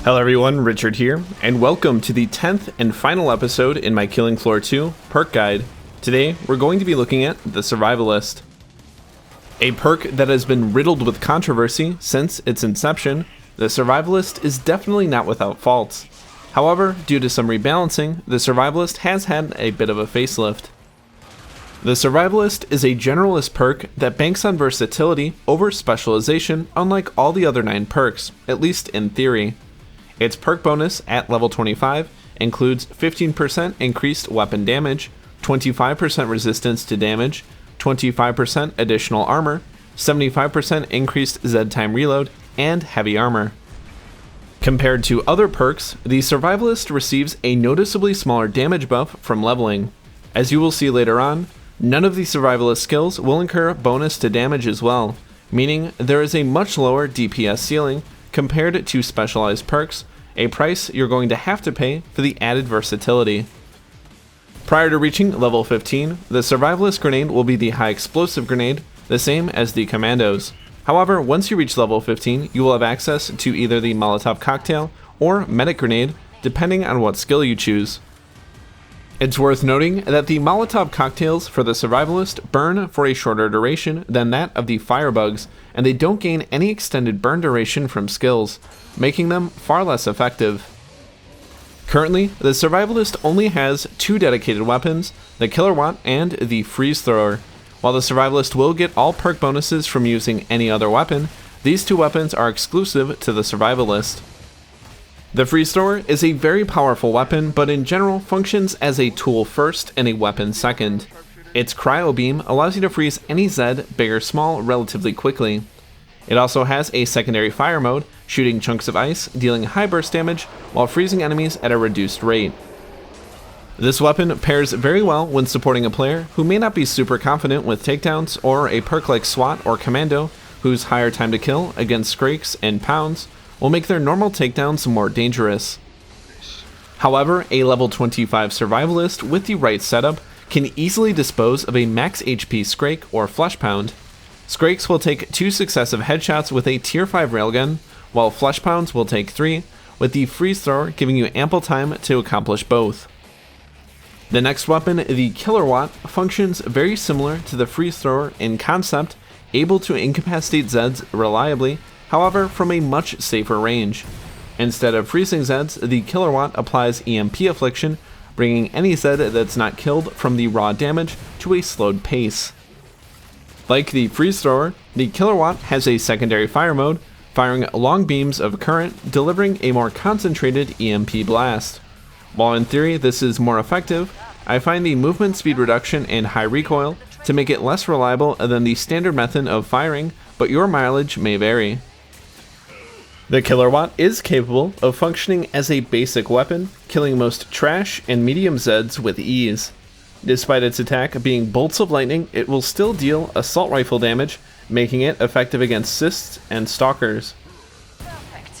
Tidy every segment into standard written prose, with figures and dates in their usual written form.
Hello everyone, Richard here, and welcome to the 10th and final episode in my Killing Floor 2 perk guide. Today, we're going to be looking at the Survivalist. A perk that has been riddled with controversy since its inception, the Survivalist is definitely not without faults. However, due to some rebalancing, the Survivalist has had a bit of a facelift. The Survivalist is a generalist perk that banks on versatility over specialization, unlike all the other 9 perks, at least in theory. Its perk bonus at level 25 includes 15% increased weapon damage, 25% resistance to damage, 25% additional armor, 75% increased Z time reload, and heavy armor. Compared to other perks, the Survivalist receives a noticeably smaller damage buff from leveling. As you will see later on, none of the Survivalist skills will incur bonus to damage as well, meaning there is a much lower DPS ceiling compared to specialized perks, a price you're going to have to pay for the added versatility. Prior to reaching level 15, the Survivalist grenade will be the high explosive grenade, the same as the Commandos. However, once you reach level 15, you will have access to either the Molotov cocktail or medic grenade, depending on what skill you choose. It's worth noting that the Molotov cocktails for the Survivalist burn for a shorter duration than that of the firebugs, and they don't gain any extended burn duration from skills, making them far less effective. Currently, the Survivalist only has 2 dedicated weapons, the Kilowatt and the Freeze Thrower. While the Survivalist will get all perk bonuses from using any other weapon, these 2 weapons are exclusive to the Survivalist. The Freeze Thrower is a very powerful weapon, but in general functions as a tool first and a weapon second. Its Cryo Beam allows you to freeze any Z, big or small, relatively quickly. It also has a secondary fire mode, shooting chunks of ice, dealing high burst damage, while freezing enemies at a reduced rate. This weapon pairs very well when supporting a player who may not be super confident with takedowns, or a perk like SWAT or Commando, whose higher time to kill against Skrakes and Pounds will make their normal takedowns more dangerous. However, a level 25 Survivalist with the right setup can easily dispose of a max HP Skrake or Flesh Pound. Skrakes will take 2 successive headshots with a tier 5 railgun, while Flesh Pounds will take 3, with the Freeze Thrower giving you ample time to accomplish both. The next weapon, the Kilowatt, functions very similar to the Freeze Thrower in concept, able to incapacitate Zeds reliably, however from a much safer range. Instead of freezing Zeds, the Kilowatt applies EMP Affliction, bringing any Zed that's not killed from the raw damage to a slowed pace. Like the Freeze Thrower, the Kilowatt has a secondary fire mode, firing long beams of current, delivering a more concentrated EMP blast. While in theory this is more effective, I find the movement speed reduction and high recoil to make it less reliable than the standard method of firing, but your mileage may vary. The Kilowatt is capable of functioning as a basic weapon, killing most trash and medium Zeds with ease. Despite its attack being bolts of lightning, it will still deal assault rifle damage, making it effective against cysts and stalkers.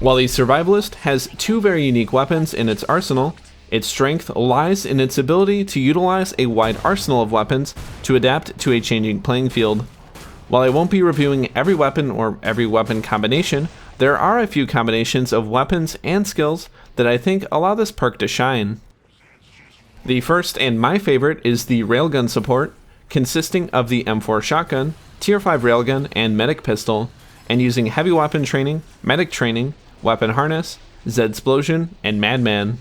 While the Survivalist has 2 very unique weapons in its arsenal, its strength lies in its ability to utilize a wide arsenal of weapons to adapt to a changing playing field. While I won't be reviewing every weapon or every weapon combination, there are a few combinations of weapons and skills that I think allow this perk to shine. The first and my favorite is the Railgun Support, consisting of the M4 shotgun, tier 5 railgun, and medic pistol, and using heavy weapon training, medic training, weapon harness, Zedsplosion, and Madman.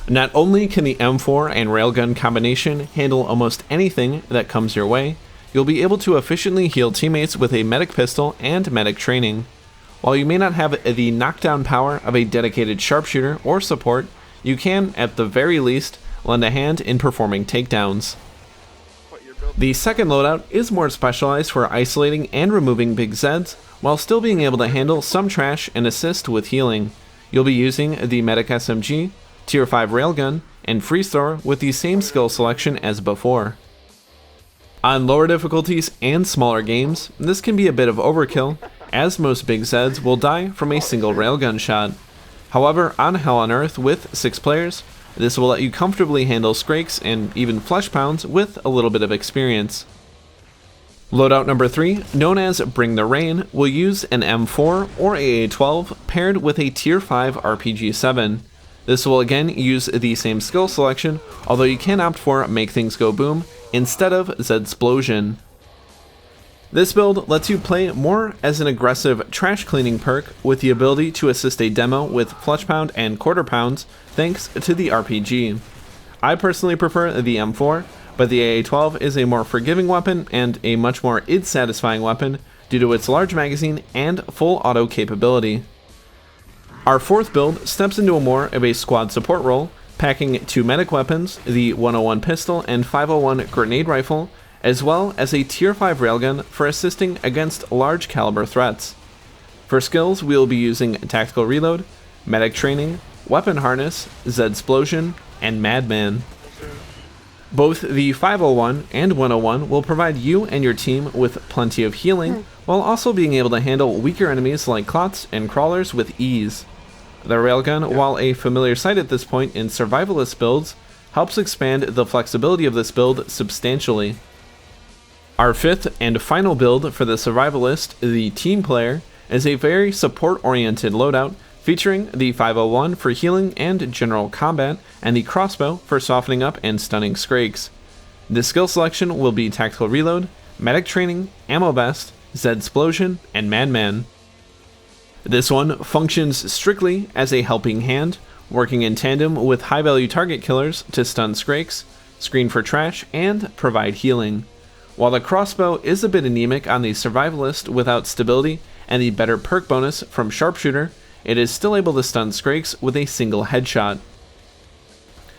Not only can the M4 and railgun combination handle almost anything that comes your way, you'll be able to efficiently heal teammates with a medic pistol and medic training. While you may not have the knockdown power of a dedicated sharpshooter or support, you can, at the very least, lend a hand in performing takedowns. The second loadout is more specialized for isolating and removing big Zeds, while still being able to handle some trash and assist with healing. You'll be using the Medic SMG, tier 5 railgun, and Freeze Thrower with the same skill selection as before. On lower difficulties and smaller games, this can be a bit of overkill, as most big Zeds will die from a single railgun shot. However, on Hell on Earth with 6 players, this will let you comfortably handle Skrakes and even Flesh Pounds with a little bit of experience. Loadout number 3, known as Bring the Rain, will use an M4 or AA-12 paired with a Tier 5 RPG-7. This will again use the same skill selection, although you can opt for Make Things Go Boom instead of Zedsplosion. This build lets you play more as an aggressive trash cleaning perk with the ability to assist a demo with Fletch Pound and Quarter Pounds thanks to the RPG. I personally prefer the M4, but the AA-12 is a more forgiving weapon and a much more id-satisfying weapon due to its large magazine and full auto capability. Our fourth build steps into more of a squad support role, packing 2 medic weapons, the 101 pistol and 501 grenade rifle, as well as a Tier 5 railgun for assisting against large caliber threats. For skills, we will be using Tactical Reload, Medic Training, Weapon Harness, Zedsplosion, and Madman. Both the 501 and 101 will provide you and your team with plenty of healing, while also being able to handle weaker enemies like clots and crawlers with ease. The railgun, while a familiar sight at this point in survivalist builds, helps expand the flexibility of this build substantially. Our fifth and final build for the survivalist, the team player, is a very support-oriented loadout featuring the 501 for healing and general combat, and the crossbow for softening up and stunning skrakes. The skill selection will be Tactical Reload, Medic Training, Ammo Vest, Zedsplosion, and Madman. This one functions strictly as a helping hand, working in tandem with high-value target killers to stun skrakes, screen for trash, and provide healing. While the crossbow is a bit anemic on the survivalist without stability and the better perk bonus from Sharpshooter, it is still able to stun skrakes with a single headshot.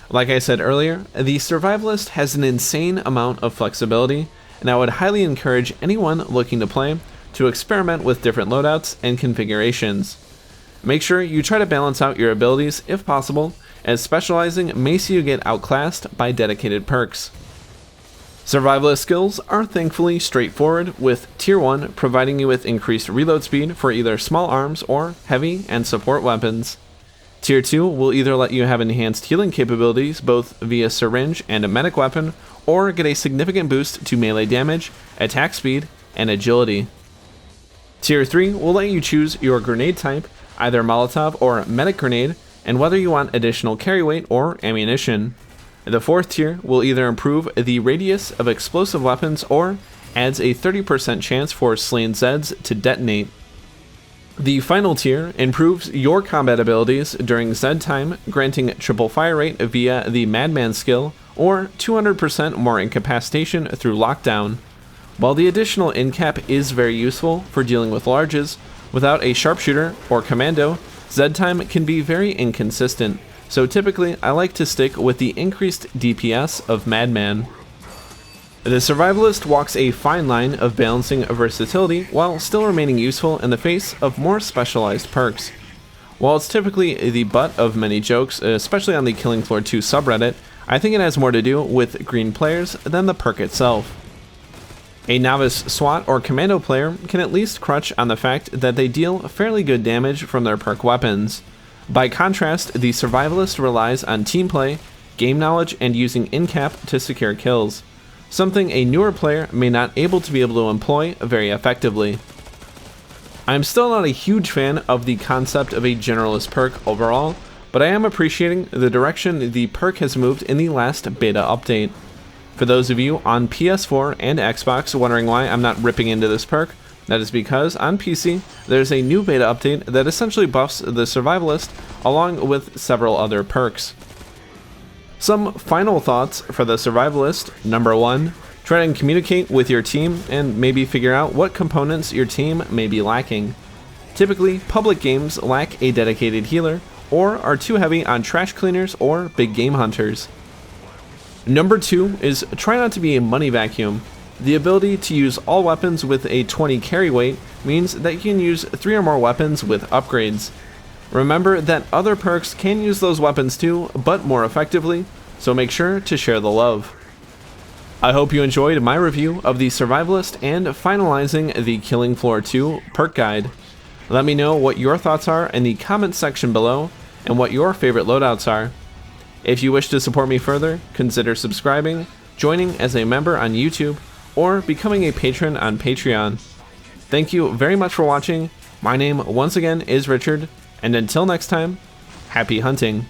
Like I said earlier, the survivalist has an insane amount of flexibility, and I would highly encourage anyone looking to play to experiment with different loadouts and configurations. Make sure you try to balance out your abilities if possible, as specializing may see you get outclassed by dedicated perks. Survivalist skills are thankfully straightforward, with Tier 1 providing you with increased reload speed for either small arms or heavy and support weapons. Tier 2 will either let you have enhanced healing capabilities both via syringe and a medic weapon, or get a significant boost to melee damage, attack speed, and agility. Tier 3 will let you choose your grenade type, either Molotov or medic grenade, and whether you want additional carry weight or ammunition. The fourth tier will either improve the radius of explosive weapons or adds a 30% chance for slain Zeds to detonate. The final tier improves your combat abilities during Zed time, granting triple fire rate via the Madman skill, or 200% more incapacitation through lockdown. While the additional incap is very useful for dealing with larges, without a sharpshooter or commando, Zed time can be very inconsistent. So typically, I like to stick with the increased DPS of Madman. The Survivalist walks a fine line of balancing versatility while still remaining useful in the face of more specialized perks. While it's typically the butt of many jokes, especially on the Killing Floor 2 subreddit, I think it has more to do with green players than the perk itself. A novice SWAT or commando player can at least crutch on the fact that they deal fairly good damage from their perk weapons. By contrast, the Survivalist relies on team play, game knowledge, and using incap to secure kills, something a newer player may not be able to employ very effectively. I'm still not a huge fan of the concept of a generalist perk overall, but I am appreciating the direction the perk has moved in the last beta update. For those of you on PS4 and Xbox wondering why I'm not ripping into this perk, that is because on PC, there's a new beta update that essentially buffs the Survivalist along with several other perks. Some final thoughts for the Survivalist. Number 1, try and communicate with your team and maybe figure out what components your team may be lacking. Typically, public games lack a dedicated healer or are too heavy on trash cleaners or big game hunters. Number 2 is try not to be a money vacuum. The ability to use all weapons with a 20 carry weight means that you can use 3 or more weapons with upgrades. Remember that other perks can use those weapons too, but more effectively, so make sure to share the love. I hope you enjoyed my review of the Survivalist and finalizing the Killing Floor 2 perk guide. Let me know what your thoughts are in the comments section below and what your favorite loadouts are. If you wish to support me further, consider subscribing, joining as a member on YouTube, or becoming a patron on Patreon. Thank you very much for watching. My name once again is Richard, and until next time, happy hunting.